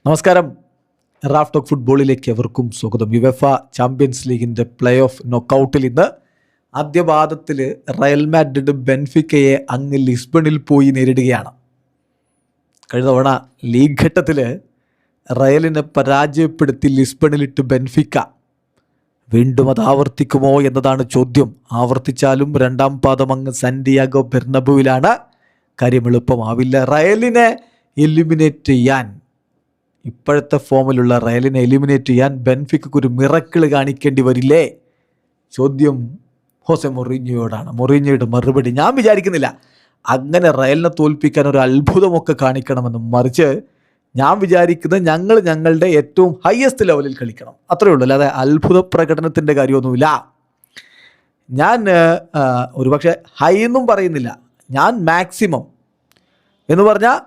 നമസ്കാരം. Raf talk ഫുട്ബോളിലേക്ക് എവർക്കും സ്വാഗതം. യുവേഫ ചാമ്പ്യൻസ് ലീഗിൻ്റെ പ്ലേ ഓഫ് നോക്കൗട്ടിൽ ഇന്ന് ആദ്യ പാദത്തിൽ റയൽ മാഡ്രിഡ് ബെൻഫിക്കയെ അങ്ങ് ലിസ്ബണിൽ പോയി നേരിടുകയാണ്. കഴിഞ്ഞ തവണ ലീഗ് ഘട്ടത്തിൽ റയലിനെ പരാജയപ്പെടുത്തി ലിസ്ബണിലിട്ട് ബെൻഫിക്ക വീണ്ടും അത് ആവർത്തിക്കുമോ എന്നതാണ് ചോദ്യം. ആവർത്തിച്ചാലും രണ്ടാം പാദം അങ്ങ് സാന്റിയാഗോ ബെർണബുവിലാണ്. കാര്യം എളുപ്പമാവില്ല. റയലിനെ എലിമിനേറ്റ് ചെയ്യാൻ, ഇപ്പോഴത്തെ ഫോമിലുള്ള റയലിനെ എലിമിനേറ്റ് ചെയ്യാൻ ബെൻഫിക്കയ്ക്ക് ഒരു മിറക്കിൾ കാണിക്കേണ്ടി വരില്ലേ? ചോദ്യം ഹോസെ മൊറീഞ്ഞോയോടാണ്. മൊറീഞ്ഞോയുടെ മറുപടി ഞാൻ വിചാരിക്കുന്നില്ല അങ്ങനെ റയലിനെ തോൽപ്പിക്കാൻ ഒരു അത്ഭുതമൊക്കെ കാണിക്കണമെന്ന്. മറിച്ച് ഞാൻ വിചാരിക്കുന്നത് ഞങ്ങളുടെ ഏറ്റവും ഹയസ്റ്റ് ലെവലിൽ കളിക്കണം, അത്രയേ ഉള്ളൂ. അല്ലാതെ അത്ഭുത പ്രകടനത്തിൻ്റെ കാര്യമൊന്നുമില്ല. ഞാൻ ഒരുപക്ഷെ ഹൈ എന്നും പറയുന്നില്ല, ഞാൻ മാക്സിമം എന്ന് പറഞ്ഞാൽ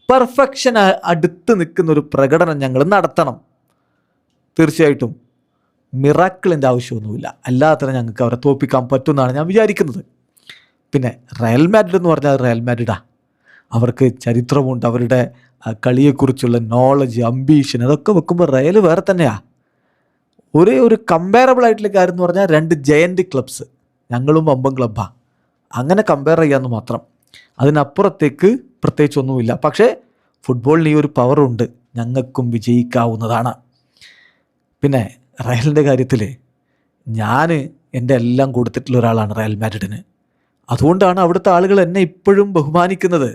പെർഫെക്ഷൻ അടുത്ത് നിൽക്കുന്ന ഒരു പ്രകടനം ഞങ്ങൾ നടത്തണം. തീർച്ചയായിട്ടും മിറാക്കിളിൻ്റെ ആവശ്യമൊന്നുമില്ല, അല്ലാതെ തന്നെ ഞങ്ങൾക്ക് അവരെ തോൽപ്പിക്കാൻ പറ്റുമെന്നാണ് ഞാൻ വിചാരിക്കുന്നത്. പിന്നെ റയൽ മാഡ്രിഡ് എന്ന് പറഞ്ഞാൽ റയൽ മാഡ്രിഡാ. അവർക്ക് ചരിത്രമുണ്ട്, അവരുടെ കളിയെക്കുറിച്ചുള്ള നോളജ്, അംബീഷൻ, അതൊക്കെ വെക്കുമ്പോൾ റയൽ വേറെ തന്നെയാണ്. ഒരേ ഒരു കമ്പയറബിൾ ആയിട്ടുള്ള കാര്യം എന്ന് പറഞ്ഞാൽ രണ്ട് ജയൻറ്റ് ക്ലബ്സ്, ഞങ്ങളും വമ്പൻ ക്ലബ്ബാണ്. അങ്ങനെ കമ്പയർ ചെയ്യാമെന്ന് മാത്രം, അതിനപ്പുറത്തേക്ക് പ്രത്യേകിച്ചൊന്നുമില്ല. പക്ഷേ ഫുട്ബോളിന് ഈ ഒരു പവറുണ്ട്, ഞങ്ങൾക്കും വിജയിക്കാവുന്നതാണ്. പിന്നെ റയലിൻ്റെ കാര്യത്തിൽ ഞാൻ എൻ്റെ എല്ലാം കൊടുത്തിട്ടുള്ള ഒരാളാണ് റയൽ മാഡ്രിഡിന്. അതുകൊണ്ടാണ് അവിടുത്തെ ആളുകൾ എന്നെ ഇപ്പോഴും ബഹുമാനിക്കുന്നത്.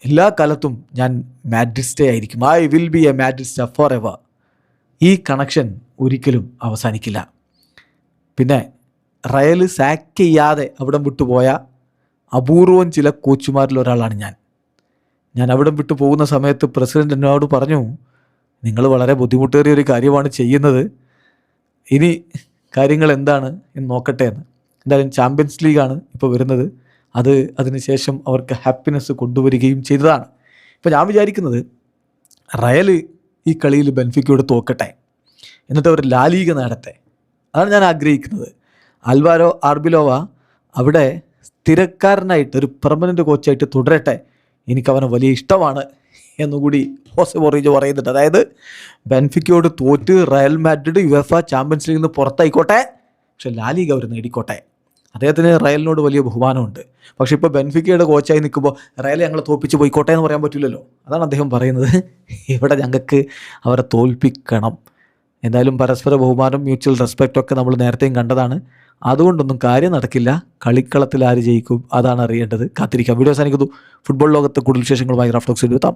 എല്ലാ കാലത്തും ഞാൻ മാഡ്രിസ്റ്റേ ആയിരിക്കും. I will be a Madridista forever. ഈ കണക്ഷൻ ഒരിക്കലും അവസാനിക്കില്ല. പിന്നെ റയൽ സാക്ക് ചെയ്യാതെ അവിടം വിട്ടുപോയ അപൂർവം ചില കോച്ചുമാരിൽ ഒരാളാണ് ഞാൻ അവിടം വിട്ടു പോകുന്ന സമയത്ത് പ്രസിഡന്റ് എന്നോട് പറഞ്ഞു, നിങ്ങൾ വളരെ ബുദ്ധിമുട്ടേറിയ ഒരു കാര്യമാണ് ചെയ്യുന്നത്, ഇനി കാര്യങ്ങൾ എന്താണ് എന്ന് നോക്കട്ടെ എന്ന്. എന്തായാലും ചാമ്പ്യൻസ് ലീഗാണ് ഇപ്പോൾ വരുന്നത്, അതിനുശേഷം അവർക്ക് ഹാപ്പിനെസ് കൊണ്ടുവരികയും ചെയ്തതാണ്. ഇപ്പോൾ ഞാൻ വിചാരിക്കുന്നത് റയൽ ഈ കളിയിൽ ബെൻഫിക്കയോട് തോക്കട്ടെ, എന്നിട്ട് അവർ ലാ ലീഗ നേടട്ടെ. അതാണ് ഞാൻ ആഗ്രഹിക്കുന്നത്. ആൽവാരോ ആർബിലോവ അവിടെ സ്ഥിരക്കാരനായിട്ട് ഒരു പെർമനൻ്റ് കോച്ചായിട്ട് തുടരട്ടെ. എനിക്കവനെ വലിയ ഇഷ്ടമാണ് എന്നുകൂടി ഹോസെ മൊറീഞ്ഞോ പറയുന്നുണ്ട്. അതായത് ബെൻഫിക്കയോട് തോറ്റ് റയൽ മാഡ്രിഡ് യുവേഫ ചാമ്പ്യൻസ് ലീഗിൽ നിന്ന് പുറത്തായിക്കോട്ടെ, പക്ഷെ ലാ ലീഗ് അവർ നേടിക്കോട്ടെ. അദ്ദേഹത്തിന് റയലിനോട് വലിയ ബഹുമാനമുണ്ട്. പക്ഷേ ഇപ്പോൾ ബെൻഫിക്കയുടെ കോച്ചായി നിൽക്കുമ്പോൾ റയൽ ഞങ്ങളെ തോൽപ്പിച്ച് പോയിക്കോട്ടെ എന്ന് പറയാൻ പറ്റില്ലല്ലോ. അതാണ് അദ്ദേഹം പറയുന്നത്. ഇവിടെ ഞങ്ങൾക്ക് അവരെ തോൽപ്പിക്കണം. എന്തായാലും പരസ്പര ബഹുമാനം, മ്യൂച്വൽ റെസ്പെക്റ്റ് ഒക്കെ നമ്മൾ നേരത്തെയും കണ്ടതാണ്. അതുകൊണ്ടൊന്നും കാര്യം നടക്കില്ല. കളിക്കളത്തിൽ ആര് ജയിക്കും അതാണ് അറിയേണ്ടത്. കാത്തിരിക്കാം. വീഡിയോ അവസാനിക്കുന്നു. ഫുട്ബോൾ ലോകത്ത് കൂടുതൽ വിശേഷങ്ങളുമായി റാഫ് ടോക്സ് എത്താം.